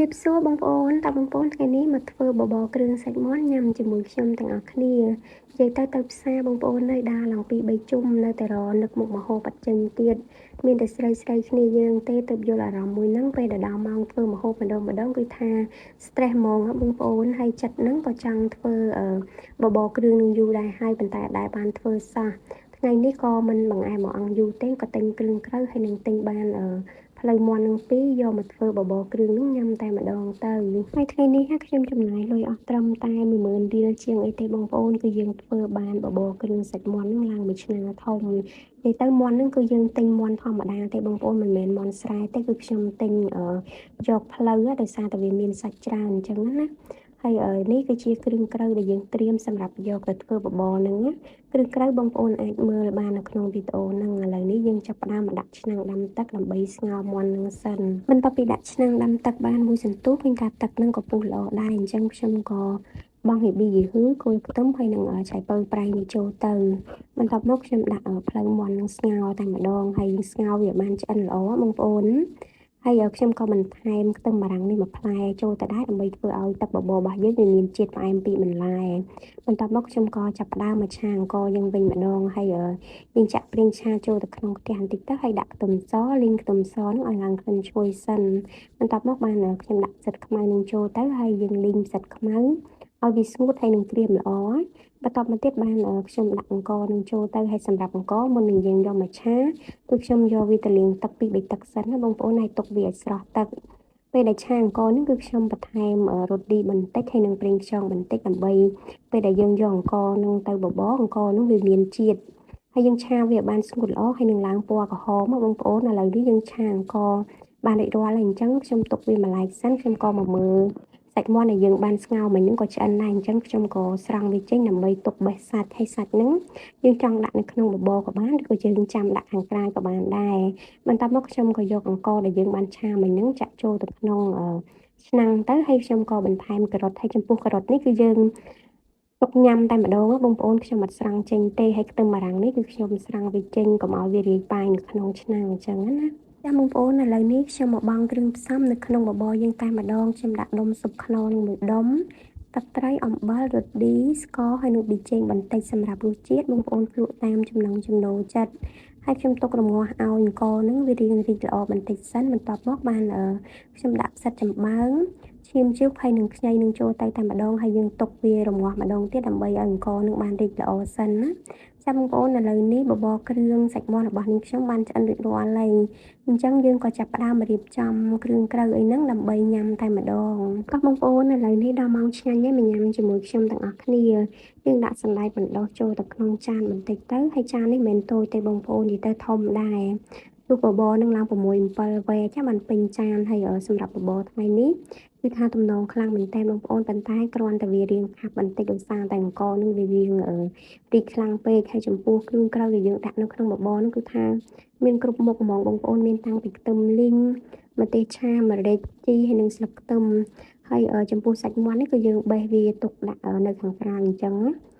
រៀបសួរបងប្អូនតើបងប្អូនថ្ងៃនេះមកធ្វើបបរគ្រឿងសាច់មាន់ញ៉ាំជាមួយខ្ញុំទាំងអស់គ្នានិយាយទៅផ្សារបងប្អូននៅដើរឡើងពី3ជុំនៅតែរនឹកមុខម្ហូបបាត់ចេញទៀតមានតែស្រីគ្នាយើងទេទៅយល់អារម្មណ៍មួយហ្នឹងពេលដល់ម៉ោងធ្វើម្ហូបម្ដងគឺថា stress ហ្មងបងប្អូនហើយចិត្តហ្នឹងក៏ចង់ធ្វើបបរគ្រឿងនឹងយូរដែរហើយប៉ុន្តែអត់ដែលបានធ្វើសោះថ្ងៃនេះក៏មិនបង្អែមមកអង្គយូរទេក៏ទិញគ្រឿងក្រៅហើយនឹងទិញបានផ្លូវមាន់នឹងពីរយកមកធ្វើបបរគ្រឿងនឹងញ៉ាំតែម្ដងទៅហើយថ្ងៃនេះខ្ញុំចំណាយលុយអស់ត្រឹមតែ10000រៀលជាងអីទេបងប្អូនគឺយើងធ្វើបានបបរគ្រឿងសាច់មាន់នឹងឡើងមួយឆ្នាំធំនិយាយទៅមាន់នឹងគឺយើងទិញមាន់ធម្មតាទេបងប្អូនមិនមែនមាន់ស្រែទេគឺខ្ញុំទិញយកផ្លូវដោយសារតែវាមានសាច់ច្រើនអញ្ចឹងណាហើយនេះគឺជាគ្រឿងក្រៅដែលយើងត្រៀមសម្រាប់យកទៅធ្វើបបរហ្នឹងគ្រឿងក្រៅបងប្អូនអាចមើលបាននៅក្នុងវីដេអូហ្នឹងឥឡូវនេះយើងចាប់ផ្ដើមមកដាក់ឆ្នាំងដាំទឹកដើម្បីស្ងោរមាន់ហ្នឹងសិនបន្ទាប់ពីដាក់ឆ្នាំងដាំទឹកបានមួយសន្ទុះឃើញថាទឹកហ្នឹងក៏ពុះល្អដែរអញ្ចឹងខ្ញុំក៏បង់ហេប៊ីយីហ៊ឺគល់ខ្ទឹមហើយនឹងឆៃពៅប្រៃនេះចូលទៅបន្ទាប់មកខ្ញុំដាក់ផ្លូវមាន់ហ្នឹងស្ងោរតែម្ដងហើយស្ងោរវាបានឆ្អិនល្អបងប្អូនហើយខ្ញុំក៏បន្ថែមខ្ទឹមបារាំងនេះមួយផ្លែចូលទៅដែរដើម្បីធ្វើឲ្យទឹកបបររបស់យើងវាមានជាតិផ្អែមពីបន្លែបន្ទាប់មកខ្ញុំក៏ចាប់ផ្ដើមមកឆាអង្គរយើងវិញម្ដងហើយយើងចាក់ប្រេងឆាចូលទៅក្នុងខ្ទះបន្តិចទៅហើយដាក់ខ្ទឹមសលីងខ្ទឹមសនោះឲ្យឡើងក្លិនឈ្ងុយសិនបន្ទាប់មកបានខ្ញុំដាក់ផ្សិតខ្មៅនឹងចូលទៅហើយយើងលីងផ្សិតខ្មៅឲ្យវាស្ងួតហើយនឹងក្រៀមល្អបន្ទាប់មកទៀតបានខ្ញុំដាក់អង្ករនឹងចូលទៅហើយសម្រាប់អង្ករមុននឹងយើងយកមកឆាគឺខ្ញុំយកវាទៅលាងទឹកពី3ទឹកសិនណាបងប្អូនហើយទុកវាឲ្យស្រស់ទឹកពេលដែលឆាអង្ករនេះគឺខ្ញុំបន្ថែមរ៉ូឌីបន្តិចហើយនឹងប្រេងខ្យងបន្តិចដើម្បីពេលដែលយើងយកអង្ករនឹងទៅបបរអង្ករនោះវាមានជាតិហើយយើងឆាវាបានស្ងួតល្អហើយនឹងឡើងពណ៌ក្រហមបងប្អូនឥឡូវនេះយើងឆាអង្ករបានរួចរាល់ហើយអញ្ចឹងខ្ញុំទុកវាមួយឡែកសិនខ្ញុំក៏មកមើលសាច់មាន់ដែលយើងបានស្ងោរមិញហ្នឹងក៏ឆ្អិនដែរអញ្ចឹងខ្ញុំក៏ស្រង់វាចេញដើម្បីទុកបេះសាច់ហើយសាច់ហ្នឹងយើងចង់ដាក់នៅក្នុងបបរក៏បានឬក៏យើងចាំដាក់ខាងក្រៅក៏បានដែរបន្ទាប់មកខ្ញុំក៏យកអង្ករដែលយើងបានឆាមិញហ្នឹងចាក់ចូលទៅក្នុងឆ្នាំងទៅហើយខ្ញុំក៏បន្ថែមការ៉ុតហើយចំពោះការ៉ុតនេះគឺយើងទុកញ៉ាំតែម្ដងបងប្អូនខ្ញុំអត់ស្រង់ចេញទេហើយខ្ទឹមបារាំងនេះគឺខ្ញុំស្រង់វាចេញកុំឲ្យវារាយប៉ាយនៅក្នុងឆ្នាំងអញ្ចឹងណាចាបងប្អូនឥឡូវនេះខ្ញុំមកបង់គ្រឿងផ្សំនៅក្នុងបបរយើងតែម្ដងខ្ញុំដាក់ដុំស៊ុបខ្នុរនឹងមួយដុំទឹកត្រីអំបិលរ៉ូឌីស្ករហើយនឹងប៊ីចេងបន្តិចសម្រាប់រសជាតិបងប្អូនភ្លក់តាមចំណង់ចំណូលចិត្តហើយខ្ញុំទុករងាស់ឲ្យអង្ករនឹងវារីងរីកល្អបន្តិចសិនបន្ទាប់មកបានខ្ញុំដាក់ផ្សិតចំបើងឈាមជ្រូកហើយនឹងខ្ញីនឹងចូលទៅតែម្ដងហើយយើងទុកវារងាស់ម្ដងទៀតដើម្បីឲ្យអង្ករនឹងបានរីកល្អសិនណាចាំបងប្អូនឥឡូវនេះបបរគ្រឿងសាច់មាន់របស់នាងខ្ញុំបានឆ្អិនរួចរាល់ហើយអញ្ចឹងយើងក៏ចាប់ផ្ដើមរៀបចំគ្រឿងក្រៅអីហ្នឹងដើម្បីញ៉ាំតែម្ដងក៏បងប្អូនឥឡូវនេះដល់ម៉ោងឆ្ងាញ់ហើយមកញ៉ាំជាមួយខ្ញុំទាំងអស់គ្នាយើងដាក់សណ្តែកបណ្ដុះចូលទៅក្នុងចានបន្តិចទៅហើយចាននេះមិនមែនតូចទេបងប្អូននិយាយទៅធំដែរទូបបរនឹងឡើង6 7វែចាបានពេញចានហើយសម្រាប់បបរថ្ងៃនេះគឺថាទំនងខ្លាំងមែនតើបងប្អូនប៉ុន្តែគ្រាន់តែវារៀងខាប់បន្តិចដោយសារតែអង្ករនឹងវារៀងរីកខ្លាំងពេកហើយចំពោះគ្រឿងក្រៅដែលយើងដាក់នៅក្នុងបបរនោះគឺថាមានគ្រប់មុខហ្មងបងប្អូនមានតាំងពីខ្ទឹមលីងម្ទេសឆាម្រេចជីហើយនឹងស្លឹកខ្ទឹមហើយចំពោះសាច់មាន់នេះគឺយើងបេះវាទុកដាក់នៅខាងក្រៅអញ្ចឹងណា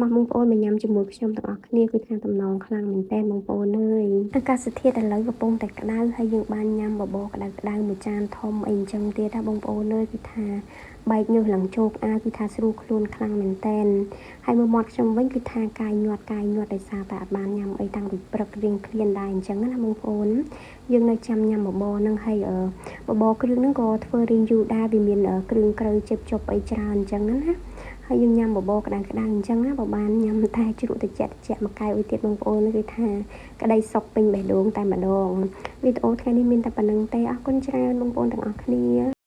មកបងប្អូនមកញ៉ាំជាមួយខ្ញុំទាំងអស់គ្នាគឺថាតំណងខ្លាំងមែនតើបងប្អូនអើយអាកាសធាតុឥឡូវកំពុងតែក្តៅហើយយើងបានញ៉ាំបបរក្តៅមួយចានធំអីអញ្ចឹងទៀតណាបងប្អូនអើយគឺថាបែកញើសឡើងជោកអាគឺថាស្រួលខ្លួនខ្លាំងមែនតើហើយមើលមាត់ខ្ញុំវិញគឺថាកាយញាត់ដោយសារតែអត់បានញ៉ាំអីតាំងពីព្រឹករៀងឃ្លានដែរអញ្ចឹងណាបងប្អូនយើងនៅចាំញ៉ាំបបរហ្នឹងហើយបបរគ្រឿងហ្នឹងក៏ធ្វើរៀងយូរដែរវាមានគ្រឿងក្រៅជិបជប់អីច្រើនអញ្ចឹងណាហើយយើងញ៉ាំបបរក្តៅអញ្ចឹងណាបើបានញ៉ាំតែជ្រក់ត្រជាក់មកកែវអីទៀតបងប្អូនគឺថាក្តីសុខពេញបេះដូងតែម្ដងវីដេអូថ្ងៃនេះមានតែប៉ុណ្្នឹងទេអរគុណច្រើនបងប្អូនទាំងអស់គ្នា